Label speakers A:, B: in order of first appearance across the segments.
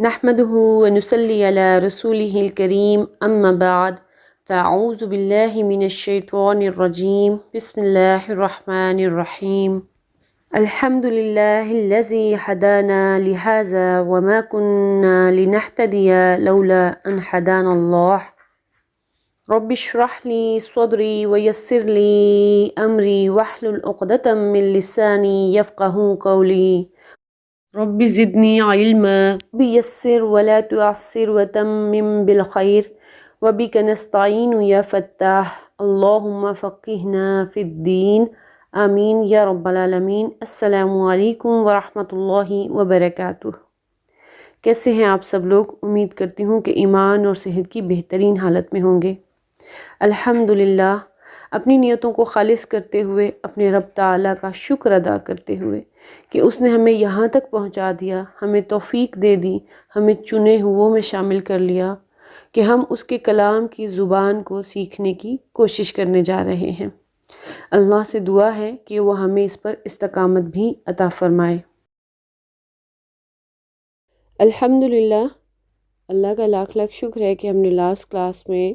A: نحمده ونصلي على رسوله الكريم أما بعد فأعوذ بالله من الشيطان الرجيم بسم الله الرحمن الرحيم الحمد لله الذي هدانا لهذا وما كنا لنهتدي لولا أن هدانا الله رب اشرح لي صدري ويسر لي أمري واحلل عقدة من لساني يفقهوا قولي رب زدني علما بيسر ولا تعسر وتمم بالخير وبك نستعين يا فتاح اللهم فقهنا في الدين آمین یا رب العالمین۔ السلام علیکم ورحمۃ اللہ وبرکاتہ۔ کیسے ہیں آپ سب لوگ؟ امید کرتی ہوں کہ ایمان اور صحت کی بہترین حالت میں ہوں گے۔ الحمدللہ، اپنی نیتوں کو خالص کرتے ہوئے، اپنے رب تعالیٰ کا شکر ادا کرتے ہوئے کہ اس نے ہمیں یہاں تک پہنچا دیا، ہمیں توفیق دے دی، ہمیں چنے ہوئوں میں شامل کر لیا کہ ہم اس کے کلام کی زبان کو سیکھنے کی کوشش کرنے جا رہے ہیں۔ اللہ سے دعا ہے کہ وہ ہمیں اس پر استقامت بھی عطا فرمائے۔ الحمدللہ، اللہ کا لاکھ لاکھ شکر ہے کہ ہم نے لاسٹ کلاس میں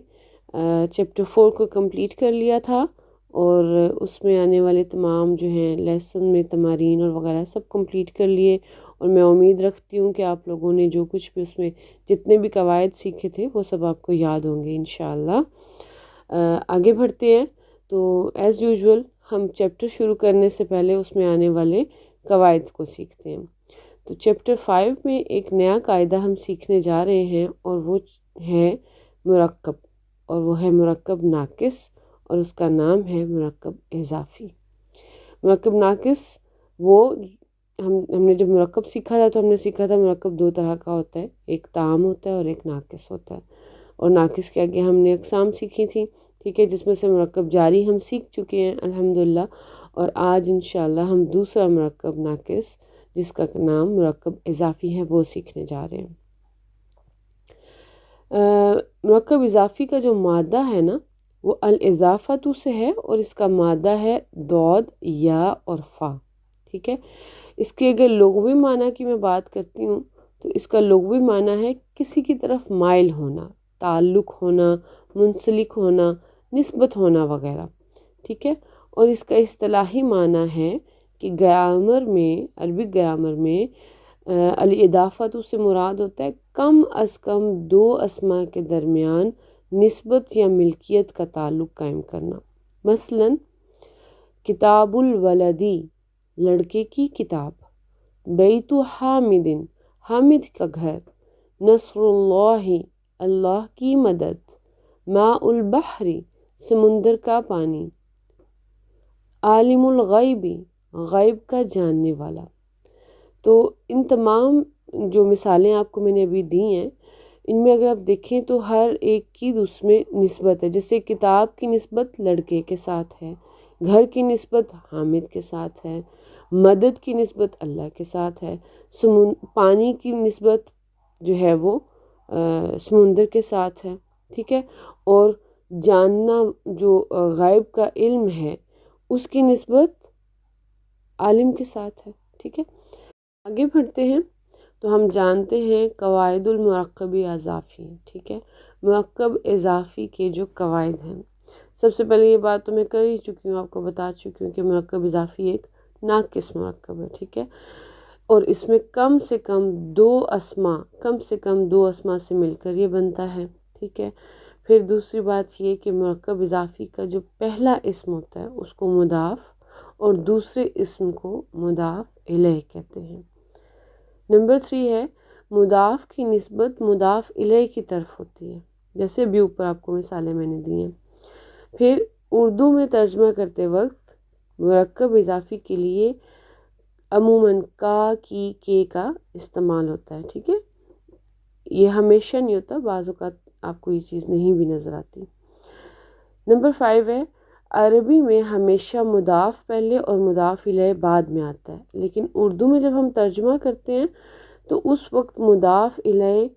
A: چیپٹر 4 کو کمپلیٹ کر لیا تھا، اور اس میں آنے والے تمام جو ہیں لیسن میں تمارین اور وغیرہ سب کمپلیٹ کر لیے، اور میں امید رکھتی ہوں کہ آپ لوگوں نے جو کچھ بھی اس میں جتنے بھی قواعد سیکھے تھے وہ سب آپ کو یاد ہوں گے انشاءاللہ۔ آگے بڑھتے ہیں تو ایز یوزول ہم چیپٹر شروع کرنے سے پہلے اس میں آنے والے قواعد کو سیکھتے ہیں۔ تو چیپٹر 5 میں ایک نیا قاعدہ ہم سیکھنے جا رہے ہیں، اور وہ ہے مرکب، اور وہ ہے مرکب ناقص، اور اس کا نام ہے مرکب اضافی۔ مرکب ناقص وہ ہم نے جب مرکب سیکھا تھا تو ہم نے سیکھا تھا مرکب دو طرح کا ہوتا ہے، ایک تام ہوتا ہے اور ایک ناقص ہوتا ہے، اور ناقص کے آگے ہم نے اقسام سیکھی تھی، ٹھیک ہے، جس میں سے مرکب جاری ہم سیکھ چکے ہیں الحمدللہ، اور آج انشاءاللہ ہم دوسرا مرکب ناقص جس کا نام مرکب اضافی ہے وہ سیکھنے جا رہے ہیں۔ مرکب اضافی کا جو مادہ ہے نا وہ الاضافۃ سے ہے، اور اس کا مادہ ہے ضاد، یا اور فا، ٹھیک ہے۔ اس کے اگر لغوی معنی کی میں بات کرتی ہوں تو اس کا لغوی معنی ہے کسی کی طرف مائل ہونا، تعلق ہونا، منسلک ہونا، نسبت ہونا وغیرہ، ٹھیک ہے۔ اور اس کا اصطلاحی معنی ہے کہ گرامر میں، عربک گرامر میں الاضافۃ سے مراد ہوتا ہے کم از کم دو اسماء کے درمیان نسبت یا ملکیت کا تعلق قائم کرنا۔ مثلا کتاب الولدی، لڑکے کی کتاب، بیت حامد، حامد کا گھر، نصر اللہ، اللہ کی مدد، ماء البحر، سمندر کا پانی، عالم الغیب، غیب کا جاننے والا۔ تو ان تمام جو مثالیں آپ کو میں نے ابھی دی ہیں، ان میں اگر آپ دیکھیں تو ہر ایک کی اس میں نسبت ہے، جیسے کتاب کی نسبت لڑکے کے ساتھ ہے، گھر کی نسبت حامد کے ساتھ ہے، مدد کی نسبت اللہ کے ساتھ ہے، پانی کی نسبت جو ہے وہ سمندر کے ساتھ ہے، ٹھیک ہے، اور جاننا جو غیب کا علم ہے اس کی نسبت عالم کے ساتھ ہے، ٹھیک ہے۔ آگے بڑھتے ہیں تو ہم جانتے ہیں قواعد المرکب اضافی، ٹھیک ہے، مرکب اضافی کے جو قواعد ہیں۔ سب سے پہلے یہ بات تو میں کر ہی چکی ہوں، آپ کو بتا چکی ہوں کہ مرکب اضافی ایک ناقص مرکب ہے، ٹھیک ہے، اور اس میں کم سے کم دو اسما سے مل کر یہ بنتا ہے، ٹھیک ہے۔ پھر دوسری بات یہ کہ مرکب اضافی کا جو پہلا اسم ہوتا ہے اس کو مضاف، اور دوسرے اسم کو مضاف الیہ کہتے ہیں۔ نمبر 3 ہے مضاف کی نسبت مضاف الیہ کی طرف ہوتی ہے، جیسے بھی اوپر آپ کو مثالیں میں نے دی ہیں۔ پھر اردو میں ترجمہ کرتے وقت مرکب اضافی کے لیے عموماً کا، کی، کے کا استعمال ہوتا ہے، ٹھیک ہے، یہ ہمیشہ نہیں ہوتا، بعض اوقات آپ کو یہ چیز نہیں بھی نظر آتی۔ نمبر 5 ہے عربی میں ہمیشہ مضاف پہلے اور مضاف الیہ بعد میں آتا ہے، لیکن اردو میں جب ہم ترجمہ کرتے ہیں تو اس وقت مضاف الیہ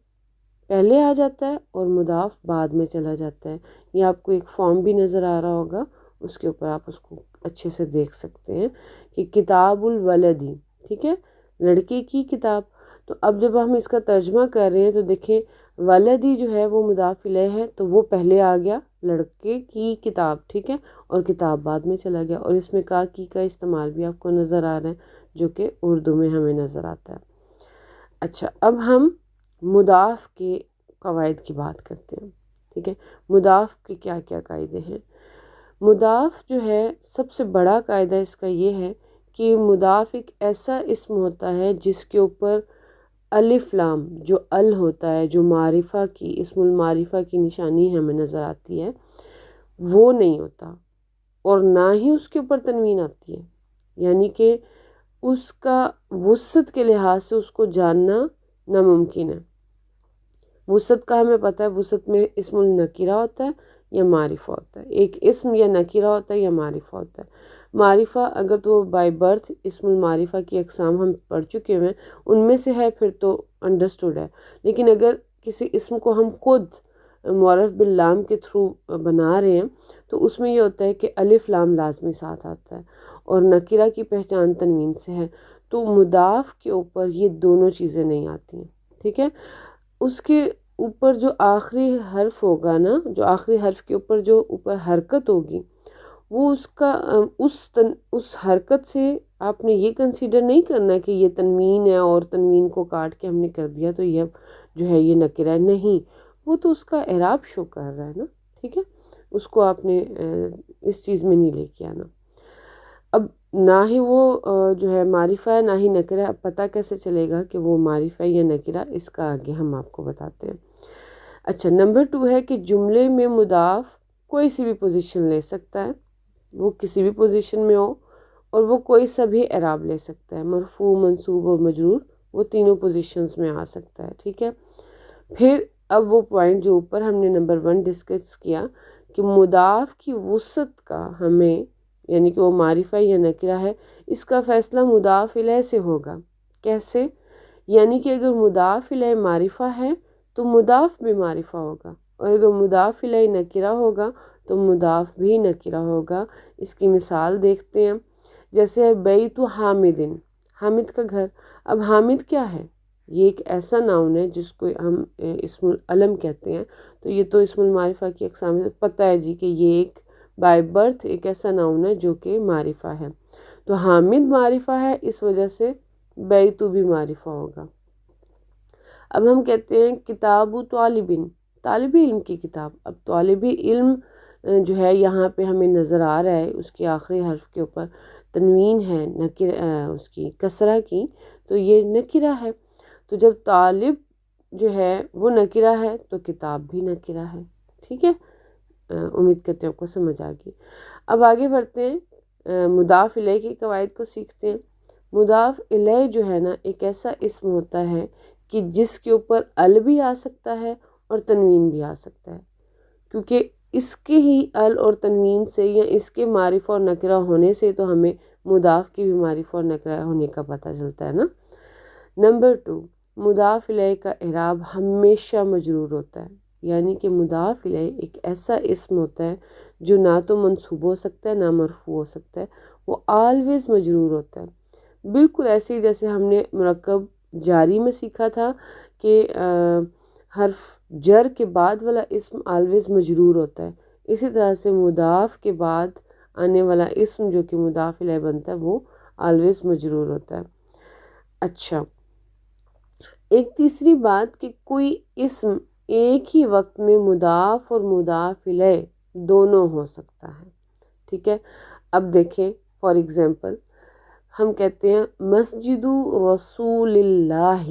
A: پہلے آ جاتا ہے اور مضاف بعد میں چلا جاتا ہے۔ یہ آپ کو ایک فارم بھی نظر آ رہا ہوگا، اس کے اوپر آپ اس کو اچھے سے دیکھ سکتے ہیں کہ کتاب الولدی، ٹھیک ہے، لڑکے کی کتاب، تو اب جب ہم اس کا ترجمہ کر رہے ہیں تو دیکھیں ولدی جو ہے وہ مضاف الیہ ہے تو وہ پہلے آ گیا، لڑکے کی کتاب، ٹھیک ہے، اور کتاب بعد میں چلا گیا، اور اس میں کا کی کا استعمال بھی آپ کو نظر آ رہا ہے جو کہ اردو میں ہمیں نظر آتا ہے۔ اچھا، اب ہم مضاف کے قواعد کی بات کرتے ہیں، ٹھیک ہے۔ مضاف کے کیا کیا قاعدے ہیں؟ مضاف جو ہے سب سے بڑا قاعدہ اس کا یہ ہے کہ مضاف ایک ایسا اسم ہوتا ہے جس کے اوپر الف لام جو ال ہوتا ہے، جو معرفہ کی، اسم المعرفہ کی نشانی ہمیں نظر آتی ہے، وہ نہیں ہوتا، اور نہ ہی اس کے اوپر تنوین آتی ہے، یعنی کہ اس کا وسعت کے لحاظ سے اس کو جاننا ناممکن ہے۔ وسعت کا ہمیں پتہ ہے، وسعت میں اسم النکرہ ہوتا ہے یا معرفہ ہوتا ہے، ایک اسم یا نکرہ ہوتا ہے یا معرفہ ہوتا ہے۔ معرفہ اگر تو بائی برتھ اسم المعرفہ کی اقسام ہم پڑھ چکے ہوئے ہیں، ان میں سے ہے پھر تو انڈرسٹوڈ ہے، لیکن اگر کسی اسم کو ہم خود معرف باللام کے تھرو بنا رہے ہیں تو اس میں یہ ہوتا ہے کہ الف لام لازمی ساتھ آتا ہے، اور نکرہ کی پہچان تنوین سے ہے، تو مضاف کے اوپر یہ دونوں چیزیں نہیں آتی ہیں، ٹھیک ہے۔ اس کے اوپر جو آخری حرف ہوگا نا، جو آخری حرف کے اوپر جو اوپر حرکت ہوگی، وہ اس کا اس حرکت سے آپ نے یہ کنسیڈر نہیں کرنا کہ یہ تنوین ہے اور تنوین کو کاٹ کے ہم نے کر دیا تو یہ جو ہے یہ نکرہ ہے، نہیں، وہ تو اس کا اعراب شو کر رہا ہے نا، ٹھیک ہے، اس کو آپ نے اس چیز میں نہیں لے کے آنا۔ اب نہ ہی وہ جو ہے معرفہ ہے نہ ہی نکرہ، اب پتہ کیسے چلے گا کہ وہ معرفہ ہے یا نکرہ، اس کا آگے ہم آپ کو بتاتے ہیں۔ اچھا، نمبر 2 ہے کہ جملے میں مضاف کوئی سی بھی پوزیشن لے سکتا ہے، وہ کسی بھی پوزیشن میں ہو، اور وہ کوئی سا بھی اعراب لے سکتا ہے، مرفوع، منصوب اور مجرور، وہ تینوں پوزیشنز میں آ سکتا ہے، ٹھیک ہے۔ پھر اب وہ پوائنٹ جو اوپر ہم نے نمبر 1 ڈسکس کیا کہ مضاف کی وسعت کا ہمیں، یعنی کہ وہ معرفہ یا نکرہ ہے، اس کا فیصلہ مضاف الیہ سے ہوگا۔ کیسے؟ یعنی کہ اگر مضاف الیہ معرفہ ہے تو مضاف بھی معرفہ ہوگا، اور اگر مضاف الیہ نکرہ ہوگا تو مضاف بھی نکرہ ہوگا۔ اس کی مثال دیکھتے ہیں، جیسے بیت حامد، حامد کا گھر۔ اب حامد کیا ہے؟ یہ ایک ایسا ناؤن ہے جس کو ہم اسم العلم کہتے ہیں، تو یہ تو اسم المعرفہ کی اقسام سے پتہ ہے جی کہ یہ ایک بائی برتھ ایک ایسا ناؤن ہے جو کہ معرفہ ہے، تو حامد معرفہ ہے، اس وجہ سے بیتو بھی معرفہ ہوگا۔ اب ہم کہتے ہیں کتاب طالب، طالب علم کی کتاب۔ اب طالب علم جو ہے یہاں پہ ہمیں نظر آ رہا ہے اس کے آخری حرف کے اوپر تنوین ہے اس کی کسرہ کی، تو یہ نکرہ ہے، تو جب طالب جو ہے وہ نکرہ ہے تو کتاب بھی نکرہ ہے، ٹھیک ہے۔ امید کرتے ہیں آپ کو سمجھ آ گئی۔ اب آگے بڑھتے ہیں، مضاف الیہ کی قواعد کو سیکھتے ہیں۔ مضاف الیہ جو ہے نا ایک ایسا اسم ہوتا ہے کہ جس کے اوپر ال بھی آ سکتا ہے اور تنوین بھی آ سکتا ہے، کیونکہ اس کے ہی ال اور تنوین سے یا اس کے معرفہ اور نکرہ ہونے سے تو ہمیں مضاف کی بھی معرفہ اور نکرہ ہونے کا پتہ چلتا ہے نا۔ نمبر 2، مضاف الیہ کا اعراب ہمیشہ مجرور ہوتا ہے، یعنی کہ مضاف الیہ ایک ایسا اسم ہوتا ہے جو نہ تو منصوب ہو سکتا ہے نہ مرفوع ہو سکتا ہے، وہ آلویز مجرور ہوتا ہے، بالکل ایسے ہی جیسے ہم نے مرکب جاری میں سیکھا تھا کہ حرف جر کے بعد والا اسم آلویز مجرور ہوتا ہے، اسی طرح سے مضاف کے بعد آنے والا اسم جو کہ مضاف الیہ بنتا ہے وہ آلویز مجرور ہوتا ہے۔ اچھا، ایک تیسری بات کہ کوئی اسم ایک ہی وقت میں مضاف اور مضاف الیہ دونوں ہو سکتا ہے، ٹھیک ہے۔ اب دیکھیں فار ایگزامپل ہم کہتے ہیں مسجد رسول اللہ،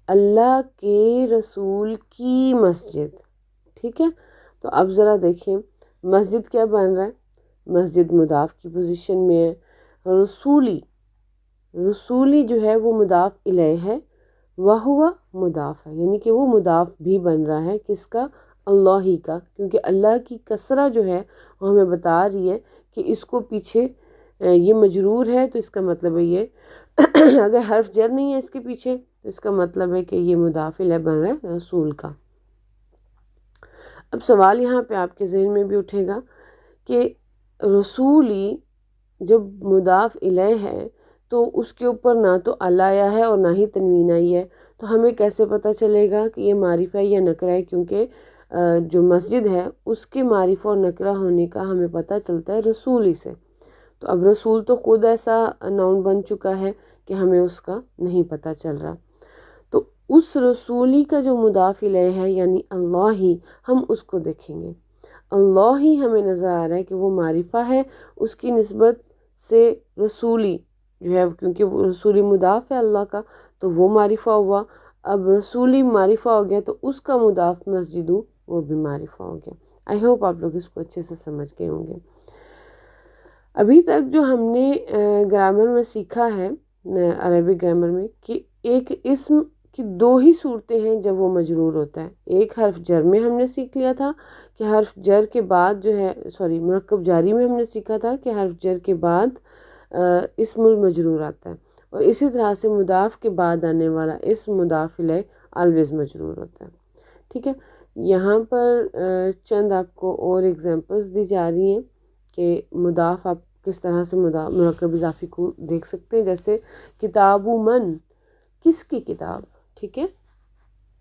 A: اللہ کے رسول کی مسجد، ٹھیک ہے۔ تو اب ذرا دیکھیں مسجد کیا بن رہا ہے، مسجد مضاف کی پوزیشن میں ہے، رسولی جو ہے وہ مضاف الیہ ہے، وہو مضاف ہے، یعنی کہ وہ مضاف بھی بن رہا ہے، کس کا؟ اللہ ہی کا، کیونکہ اللہ کی کسرہ جو ہے وہ ہمیں بتا رہی ہے کہ اس کو پیچھے یہ مجرور ہے، تو اس کا مطلب ہے یہ اگر حرف جر نہیں ہے اس کے پیچھے تو اس کا مطلب ہے کہ یہ مضاف الیہ بن رہا ہے رسول کا۔ اب سوال یہاں پہ آپ کے ذہن میں بھی اٹھے گا کہ رسولی جب مضاف الیہ ہے تو اس کے اوپر نہ تو ال آیا ہے اور نہ ہی تنوین آئی ہے، تو ہمیں کیسے پتہ چلے گا کہ یہ معرفہ ہے یا نکرہ ہے؟ کیونکہ جو مسجد ہے اس کے معرفہ اور نکرہ ہونے کا ہمیں پتہ چلتا ہے رسول ہی سے. تو اب رسول تو خود ایسا ناؤن بن چکا ہے کہ ہمیں اس کا نہیں پتہ چل رہا. تو اس رسولی کا جو مضاف الیہ ہے یعنی اللہ ہی، ہم اس کو دیکھیں گے. اللہ ہی ہمیں نظر آ رہا ہے کہ وہ معرفہ ہے، اس کی نسبت سے رسولی جو ہے، کیونکہ وہ رسولی مضاف ہے اللہ کا تو وہ معرفہ ہوا. اب رسولی معرفہ ہو گیا تو اس کا مضاف مسجدو وہ بھی معرفہ ہو گیا. آئی ہوپ آپ لوگ اس کو اچھے سے سمجھ گئے ہوں گے. ابھی تک جو ہم نے گرامر میں سیکھا ہے، عربی گرامر میں، کہ ایک اسم کی دو ہی صورتیں ہیں جب وہ مجرور ہوتا ہے. ایک حرف جر میں ہم نے سیکھ لیا تھا کہ حرف جر کے بعد جو ہے مرکب جاری میں ہم نے سیکھا تھا کہ حرف جر کے بعد اسم المجرور آتا ہے، اور اسی طرح سے مضاف کے بعد آنے والا اسم مضاف الیہ آلویز مجرور ہوتا ہے. ٹھیک ہے، یہاں پر چند آپ کو اور ایگزامپلس دی جا رہی ہیں کہ مضاف آپ کس طرح سے مرکب اضافی کو دیکھ سکتے ہیں. جیسے کتاب من، کس کی کتاب، ٹھیک ہے،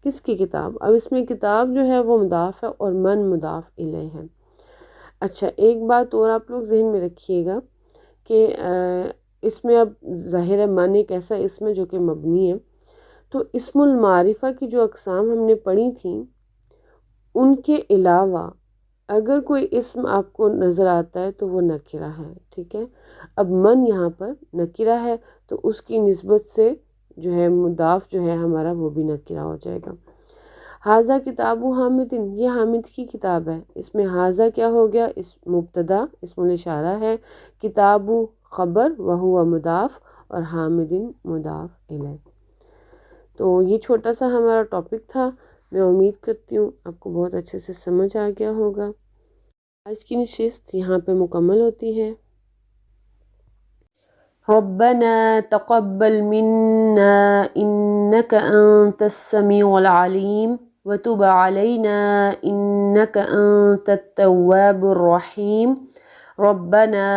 A: کس کی کتاب. اب اس میں کتاب جو ہے وہ مضاف ہے اور من مضاف الیہ ہے. اچھا، ایک بات اور آپ لوگ ذہن میں رکھیے گا کہ اس میں اب ظاہر ہے من ایک ایسا اسم ہے جو کہ مبنی ہے، تو اسم المعرفہ کی جو اقسام ہم نے پڑھی تھیں ان کے علاوہ اگر کوئی اسم آپ کو نظر آتا ہے تو وہ نکرہ ہے. ٹھیک ہے، اب من یہاں پر نکرہ ہے تو اس کی نسبت سے جو ہے مضاف جو ہے ہمارا وہ بھی نکرہ ہو جائے گا. حاذا کتاب حامد، یہ حامد کی کتاب ہے. اس میں حاذا کیا ہو گیا؟ اس مبتدا اسم الاشارہ ہے، کتاب خبر وہو مضاف اور حامد مضاف الیہ. تو یہ چھوٹا سا ہمارا ٹاپک تھا. میں امید کرتی ہوں آپ کو بہت اچھے سے سمجھ آ گیا ہوگا. آج کی نشست یہاں پہ مکمل ہوتی ہے. ربنا تقبل منا انك انت السميع العليم وتب علينا انك انت التواب الرحيم. ربنا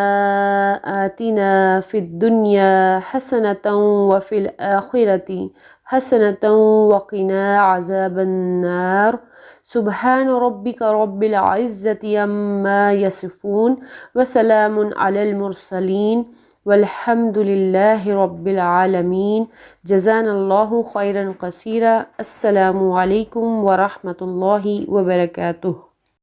A: آتنا في الدنيا حسنة وفي الآخرة حسنة وقنا عذاب النار. سبحان ربك رب العزة عما يصفون وسلام على المرسلين والحمد لله رب العالمين. جزانا الله خيرا كثيرا. السلام عليكم ورحمة الله وبركاته.